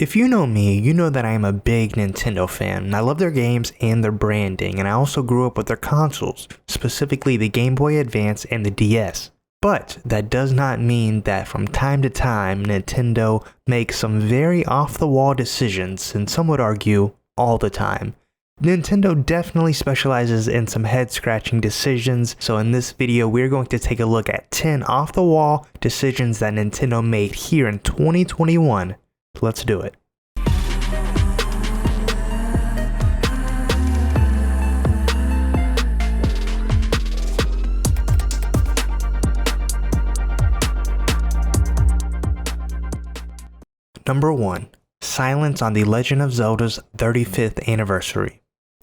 If you know me, you know that I am a big Nintendo fan. I love their games and their branding, and I also grew up with their consoles, specifically the Game Boy Advance and the DS. But that does not mean that from time to time, Nintendo makes some very off-the-wall decisions, and some would argue, all the time. Nintendo definitely specializes in some head-scratching decisions, so in this video we're going to take a look at 10 off-the-wall decisions that Nintendo made here in 2021. Let's do it. Number 1. Silence on the Legend of Zelda's 35th anniversary.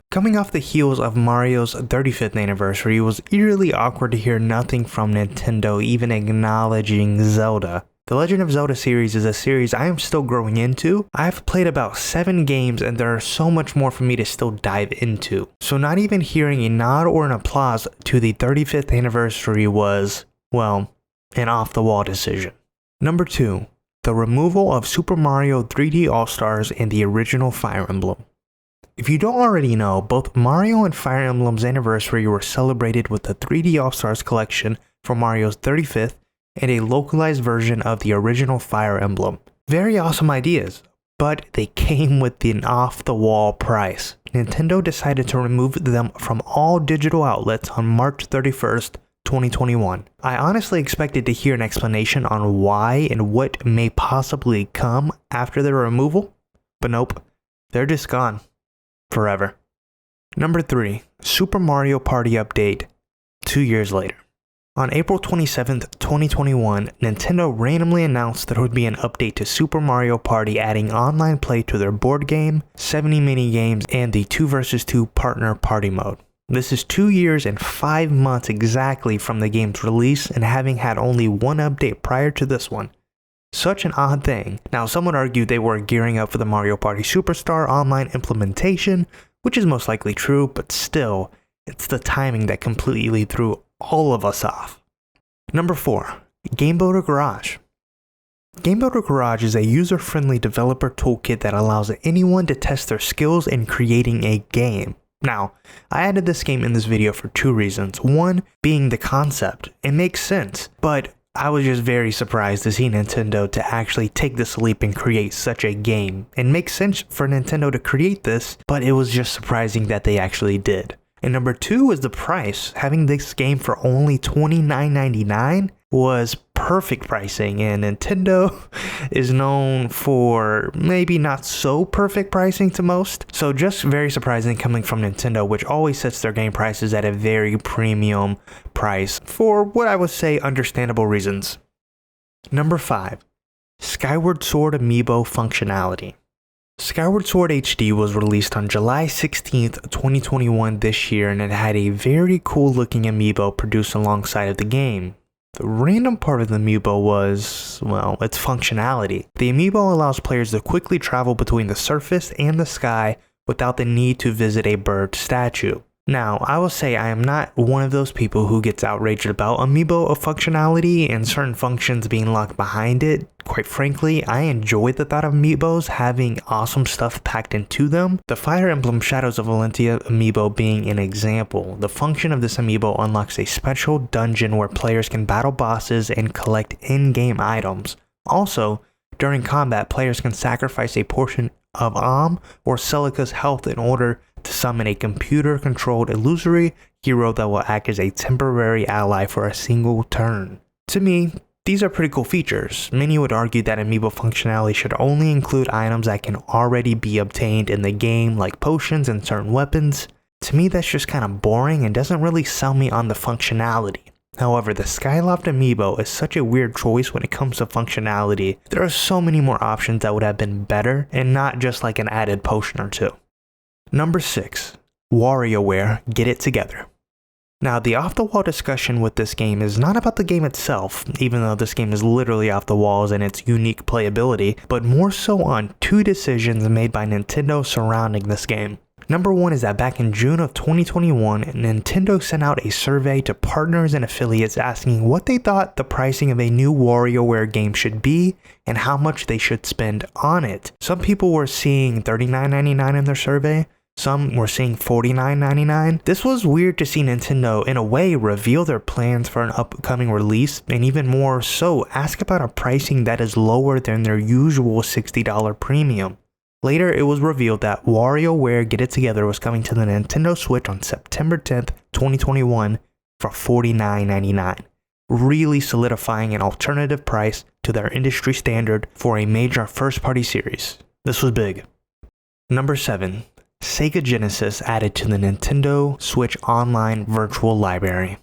Coming off the heels of Mario's 35th anniversary, it was eerily awkward to hear nothing from Nintendo even acknowledging Zelda. The Legend of Zelda series is a series I am still growing into. I've played about 7 games and there are so much more for me to still dive into. So not even hearing a nod or an applause to the 35th anniversary was, well, an off-the-wall decision. Number 2. The removal of Super Mario 3D All-Stars and the original Fire Emblem. If you don't already know, both Mario and Fire Emblem's anniversary were celebrated with the 3D All-Stars collection for Mario's 35th and a localized version of the original Fire Emblem. Very awesome ideas, but they came with an off-the-wall price. Nintendo decided to remove them from all digital outlets on March 31st, 2021. I honestly expected to hear an explanation on why and what may possibly come after the removal, but nope, they're just gone. Forever. Number 3. Super Mario Party update 2 years later. On April 27th, 2021, Nintendo randomly announced there would be an update to Super Mario Party adding online play to their board game, 70 mini-games, and the 2 vs 2 partner party mode. This is 2 years and 5 months exactly from the game's release and having had only one update prior to this one. Such an odd thing. Now, some would argue they were gearing up for the Mario Party Superstar online implementation, which is most likely true, but still, it's the timing that completely threw all of us off. Number 4. Game Builder Garage. Game Builder Garage is a user-friendly developer toolkit that allows anyone to test their skills in creating a game. Now, I added this game in this video for 2 reasons. One being the concept. It makes sense, but I was just very surprised to see Nintendo to actually take this leap and create such a game. It makes sense for Nintendo to create this, but it was just surprising that they actually did. And number 2 is the price. Having this game for only $29.99 was perfect pricing, and Nintendo is known for maybe not so perfect pricing to most. So just very surprising coming from Nintendo, which always sets their game prices at a very premium price for what I would say understandable reasons. Number 5. Skyward Sword Amiibo functionality. Skyward Sword HD was released on July 16th, 2021 this year, and it had a very cool looking amiibo produced alongside of the game. The random part of the amiibo was, well, its functionality. The amiibo allows players to quickly travel between the surface and the sky without the need to visit a bird statue. Now, I will say I am not one of those people who gets outraged about amiibo functionality and certain functions being locked behind it. Quite frankly, I enjoy the thought of amiibos having awesome stuff packed into them. The Fire Emblem Shadows of Valentia amiibo being an example. The function of this amiibo unlocks a special dungeon where players can battle bosses and collect in-game items. Also, during combat, players can sacrifice a portion of Am or Celica's health in order to summon a computer-controlled illusory hero that will act as a temporary ally for a single turn. To me, these are pretty cool features. Many would argue that amiibo functionality should only include items that can already be obtained in the game, like potions and certain weapons. To me, that's just kind of boring and doesn't really sell me on the functionality. However, the Skyloft amiibo is such a weird choice when it comes to functionality. There are so many more options that would have been better and not just like an added potion or two. Number 6. WarioWare Get It Together. Now, the off-the-wall discussion with this game is not about the game itself, even though this game is literally off the walls and its unique playability, but more so on 2 decisions made by Nintendo surrounding this game. Number 1 is that back in June of 2021, Nintendo sent out a survey to partners and affiliates asking what they thought the pricing of a new WarioWare game should be and how much they should spend on it. Some people were seeing $39.99 in their survey, some were seeing $49.99. This was weird to see Nintendo, in a way, reveal their plans for an upcoming release, and even more so, ask about a pricing that is lower than their usual $60 premium. Later, it was revealed that WarioWare Get It Together was coming to the Nintendo Switch on September 10th, 2021 for $49.99, really solidifying an alternative price to their industry standard for a major first-party series. This was big. Number 7. Sega Genesis added to the Nintendo Switch Online Virtual Library.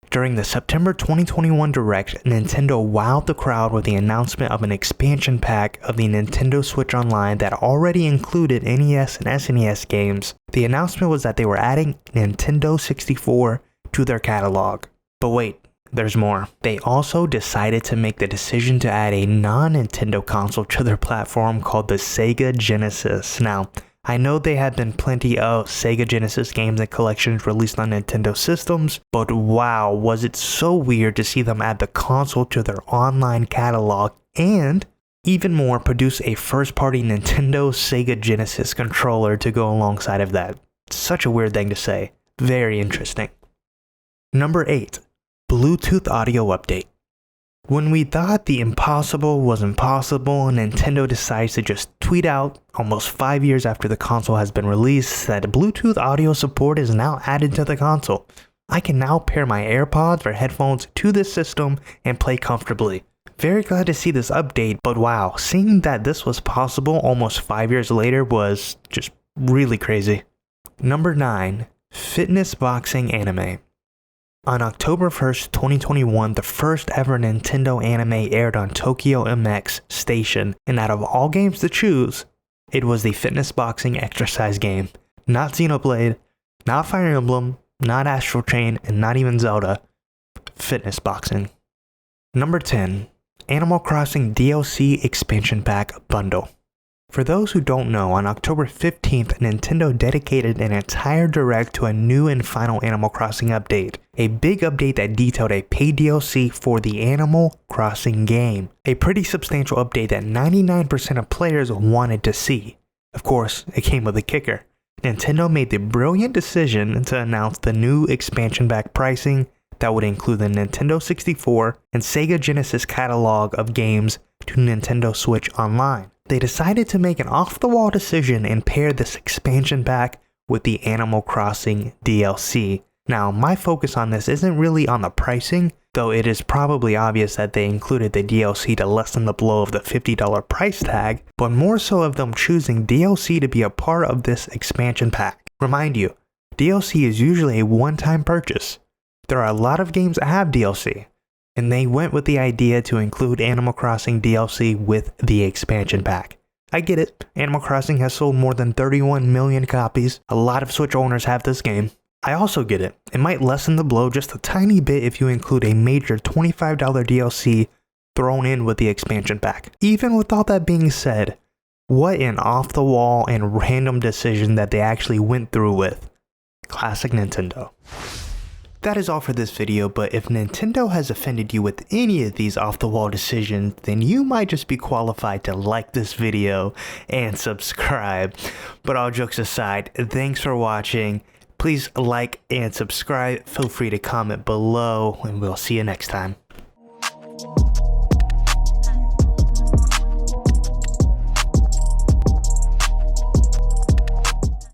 During the September 2021 Direct, Nintendo wowed the crowd with the announcement of an expansion pack of the Nintendo Switch Online that already included NES and SNES games. The announcement was that they were adding Nintendo 64 to their catalog. But wait, there's more. They also decided to make the decision to add a non-Nintendo console to their platform called the Sega Genesis. Now, I know there have been plenty of Sega Genesis games and collections released on Nintendo systems, but wow, was it so weird to see them add the console to their online catalog and, even more, produce a first-party Nintendo Sega Genesis controller to go alongside of that. Such a weird thing to say. Very interesting. Number 8. Bluetooth audio update. When we thought the impossible was impossible, Nintendo decides to just tweet out, almost 5 years after the console has been released, that Bluetooth audio support is now added to the console. I can now pair my AirPods or headphones to this system and play comfortably. Very glad to see this update, but wow, seeing that this was possible almost 5 years later was just really crazy. Number 9. Fitness Boxing Anime. On October 1st, 2021, the first ever Nintendo anime aired on Tokyo MX station, and out of all games to choose, it was the fitness boxing exercise game. Not Xenoblade, not Fire Emblem, not Astral Chain, and not even Zelda. Fitness boxing. Number 10. Animal Crossing DLC Expansion Pack Bundle. For those who don't know, on October 15th, Nintendo dedicated an entire direct to a new and final Animal Crossing update. A big update that detailed a paid DLC for the Animal Crossing game. A pretty substantial update that 99% of players wanted to see. Of course, it came with a kicker. Nintendo made the brilliant decision to announce the new expansion pack pricing that would include the Nintendo 64 and Sega Genesis catalog of games to Nintendo Switch Online. They decided to make an off-the-wall decision and pair this expansion pack with the Animal Crossing DLC. Now, my focus on this isn't really on the pricing, though it is probably obvious that they included the DLC to lessen the blow of the $50 price tag, but more so of them choosing DLC to be a part of this expansion pack. Remind you, DLC is usually a one-time purchase. There are a lot of games that have DLC, and they went with the idea to include Animal Crossing DLC with the expansion pack. I get it, Animal Crossing has sold more than 31 million copies, a lot of Switch owners have this game. I also get it, it might lessen the blow just a tiny bit if you include a major $25 DLC thrown in with the expansion pack. Even with all that being said, what an off-the-wall and random decision that they actually went through with. Classic Nintendo. That is all for this video, but if Nintendo has offended you with any of these off-the-wall decisions, then you might just be qualified to like this video and subscribe. But all jokes aside, thanks for watching. Please like and subscribe. Feel free to comment below, and we'll see you next time.